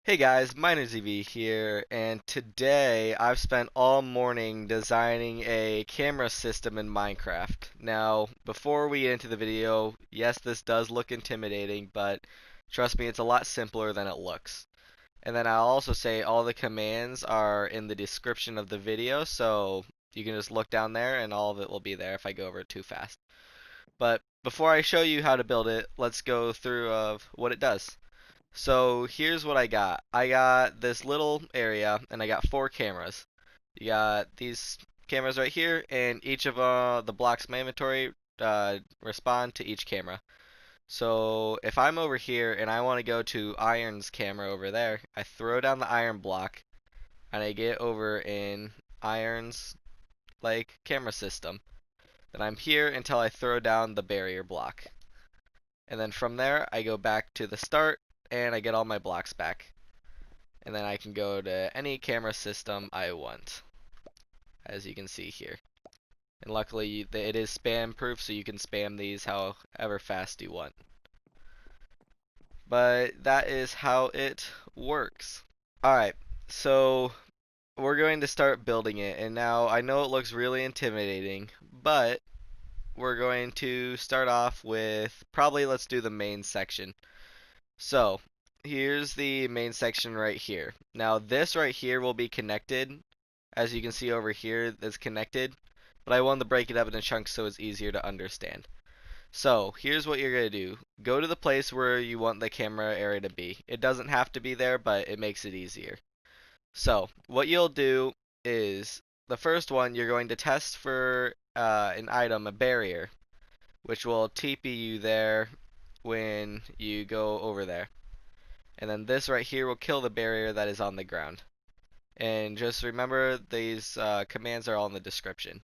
Hey guys, MinerZV here, and today I've spent all morning designing a camera system in Minecraft. Now, before we get into the video, yes, this does look intimidating, but trust me, it's a lot simpler than it looks. And then I'll also say all the commands are in the description of the video, so you can just look down there and all of it will be there if I go over it too fast. But before I show you how to build it, let's go through of what it does. So here's what I got. I got this little area and I got four cameras. You got these cameras right here, and each of the blocks in my inventory respond to each camera. So if I'm over here and I want to go to Iron's camera over there, I throw down the iron block and I get over in Iron's camera system. Then I'm here until I throw down the barrier block. And then from there I go back to the start and I get all my blocks back. And then I can go to any camera system I want, as you can see here. And luckily it is spam proof, so you can spam these however fast you want. But that is how it works. Alright, so we're going to start building it. And now I know it looks really intimidating, but we're going to start off with probably let's do the main section. So here's the main section right here. Now this right here will be connected. As you can see over here, it's connected. But I wanted to break it up into chunks so it's easier to understand. So here's what you're going to do. Go to the place where you want the camera area to be. It doesn't have to be there, but it makes it easier. So what you'll do is, the first one, you're going to test for an item, a barrier, which will TP you there when you go over there. And then this right here will kill the barrier that is on the ground. And just remember, these commands are all in the description.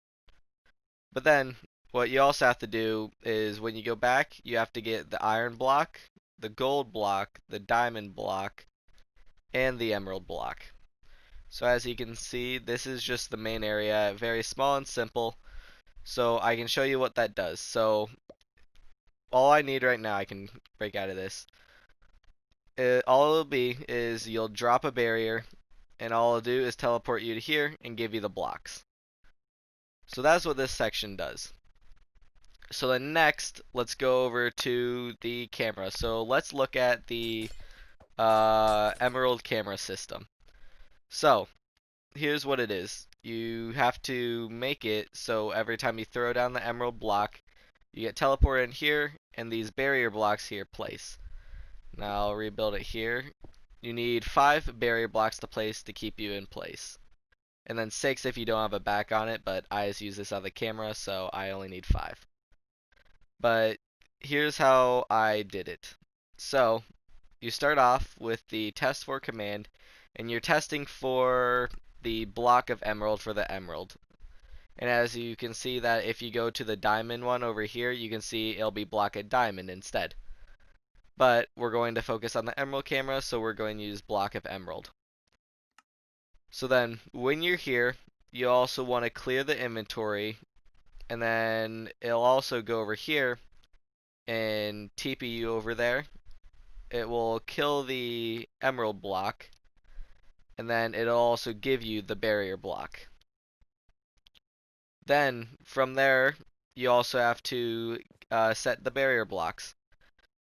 But then what you also have to do is when you go back, you have to get the iron block, the gold block, the diamond block, and the emerald block. So as you can see, this is just the main area, very small and simple. So I can show you what that does. So all I need right now, I can break out of this. All it'll be is you'll drop a barrier, and all it'll do is teleport you to here and give you the blocks. So that's what this section does. So then next, let's go over to the camera. So let's look at the emerald camera system. So here's what it is. You have to make it so every time you throw down the emerald block, you get teleported in here, and these barrier blocks here place. Now I'll rebuild it here. You need 5 barrier blocks to place to keep you in place. And then 6 if you don't have a back on it, but I just use this on the camera, so I only need 5. But here's how I did it. So you start off with the Testfor command, and you're testing for the block of emerald for the emerald. And as you can see that if you go to the diamond one over here, you can see it'll be block of diamond instead. But we're going to focus on the emerald camera, so we're going to use block of emerald. So then when you're here, you also want to clear the inventory, and then it'll also go over here and TP you over there. It will kill the emerald block, and then it'll also give you the barrier block. Then from there, you also have to set the barrier blocks.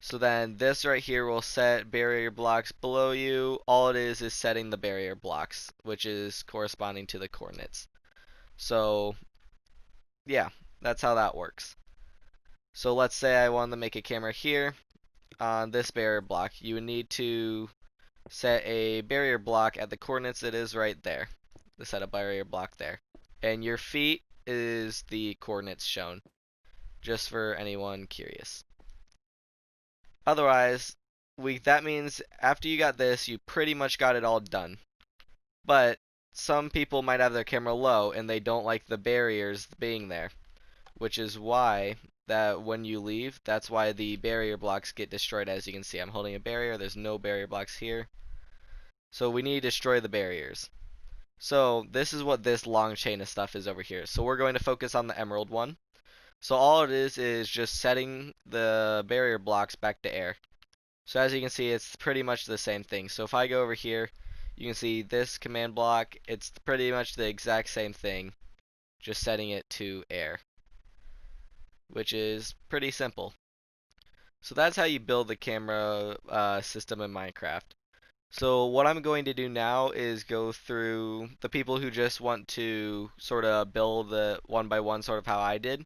So then this right here will set barrier blocks below you. All it is setting the barrier blocks, which is corresponding to the coordinates. So yeah, that's how that works. So let's say I wanted to make a camera here on this barrier block. You would need to set a barrier block at the coordinates it is right there. To set a barrier block there. And your feet is the coordinates shown, just for anyone curious. Otherwise, that means after you got this, you pretty much got it all done. But some people might have their camera low and they don't like the barriers being there, which is why that when you leave, that's why the barrier blocks get destroyed. As you can see, I'm holding a barrier. There's no barrier blocks here. So we need to destroy the barriers. So this is what this long chain of stuff is over here. So we're going to focus on the emerald one. So all it is just setting the barrier blocks back to air. So as you can see, it's pretty much the same thing. So if I go over here, you can see this command block, it's pretty much the exact same thing, just setting it to air, which is pretty simple. So that's how you build the camera system in Minecraft. So what I'm going to do now is go through the people who just want to sort of build the one by one, sort of how I did.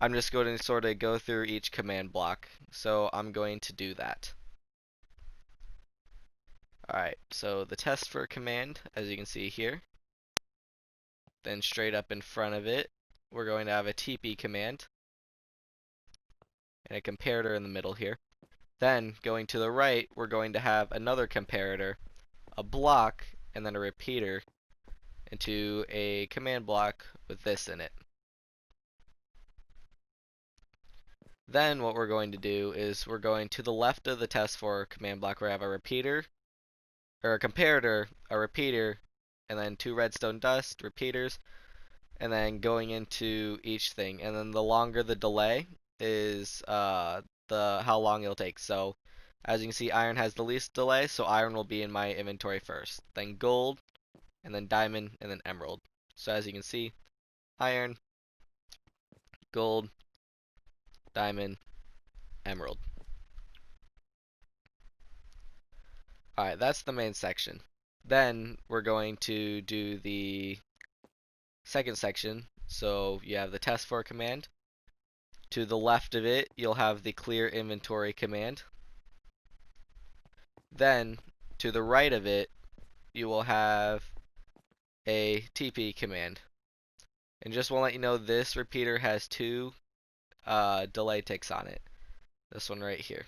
I'm just going to sort of go through each command block. So I'm going to do that. Alright, so the Testfor command, as you can see here. Then straight up in front of it, we're going to have a TP command and a comparator in the middle here. Then going to the right, we're going to have another comparator, a block, and then a repeater into a command block with this in it. Then what we're going to do is we're going to the left of the Testfor command block where I have a repeater, or a comparator, a repeater, and then 2 redstone dust, repeaters, and then going into each thing. And then the longer the delay is the how long it'll take. So as you can see, iron has the least delay, so iron will be in my inventory first. Then gold, and then diamond, and then emerald. So as you can see, iron, gold, diamond, emerald. Alright, that's the main section. Then we're going to do the second section. So you have the Testfor command. To the left of it, you'll have the clear inventory command. Then to the right of it, you will have a TP command. And just want to let you know, this repeater has 2 delay ticks on it. This one right here.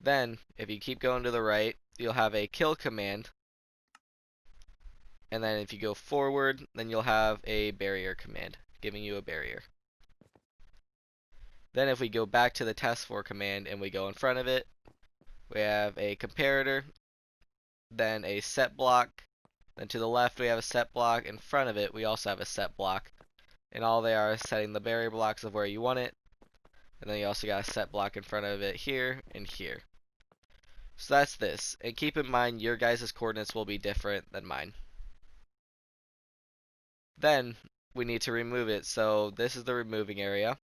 Then, if you keep going to the right, you'll have a kill command. And then if you go forward, then you'll have a barrier command, giving you a barrier. Then if we go back to the Testfor command and we go in front of it, we have a comparator, then a set block, then to the left we have a set block, in front of it we also have a set block. And all they are is setting the barrier blocks of where you want it. And then you also got a set block in front of it here and here. So that's this. And keep in mind, your guys' coordinates will be different than mine. Then we need to remove it. So this is the removing area.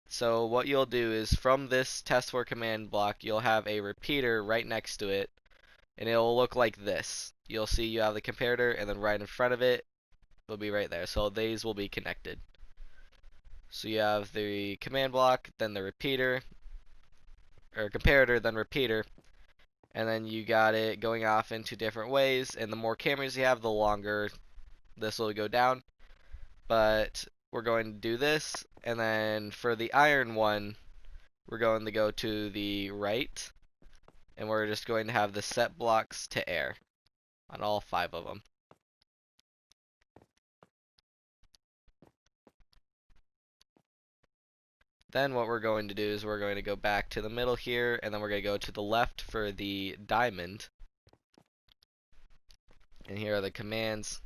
So what you'll do is from this Testfor command block, you'll have a repeater right next to it. And it'll look like this. You'll see you have the comparator, and then right in front of it will be right there. So these will be connected. So you have the command block, then the repeater, or comparator, then repeater, and then you got it going off into different ways. And the more cameras you have, the longer this will go down. But we're going to do this, and then for the iron one, we're going to go to the right, and we're just going to have the set blocks to air on all 5 of them. Then what we're going to do is we're going to go back to the middle here, and then we're going to go to the left for the diamond. And here are the commands.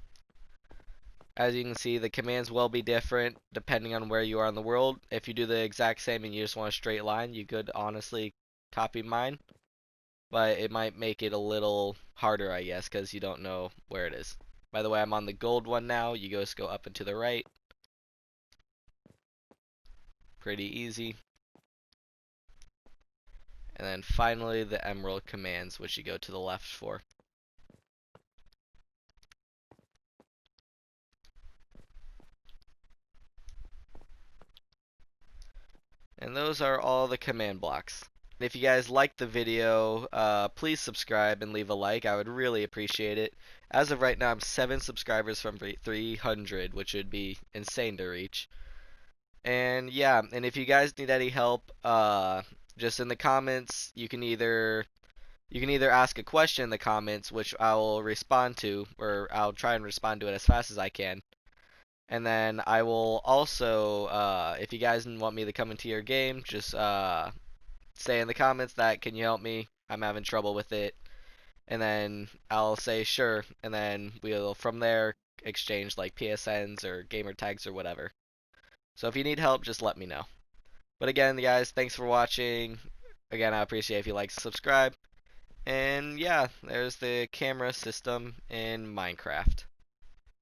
As you can see, the commands will be different depending on where you are in the world. If you do the exact same and you just want a straight line, you could honestly copy mine. But it might make it a little harder, I guess, because you don't know where it is. By the way, I'm on the gold one now. You just go up and to the right. Pretty easy. And then finally the emerald commands, which you go to the left for. And those are all the command blocks. If you guys liked the video, please subscribe and leave a like. I would really appreciate it. As of right now, I'm 7 subscribers from 300, which would be insane to reach. And yeah, and if you guys need any help, just in the comments, you can either ask a question in the comments, which I will respond to, or I'll try and respond to it as fast as I can. And then I will also, if you guys want me to come into your game, just say in the comments that, can you help me? I'm having trouble with it. And then I'll say sure, and then we'll from there exchange like PSNs or gamer tags or whatever. So if you need help, just let me know. But again, guys, thanks for watching. Again, I appreciate if you like, subscribe. And yeah, there's the camera system in Minecraft.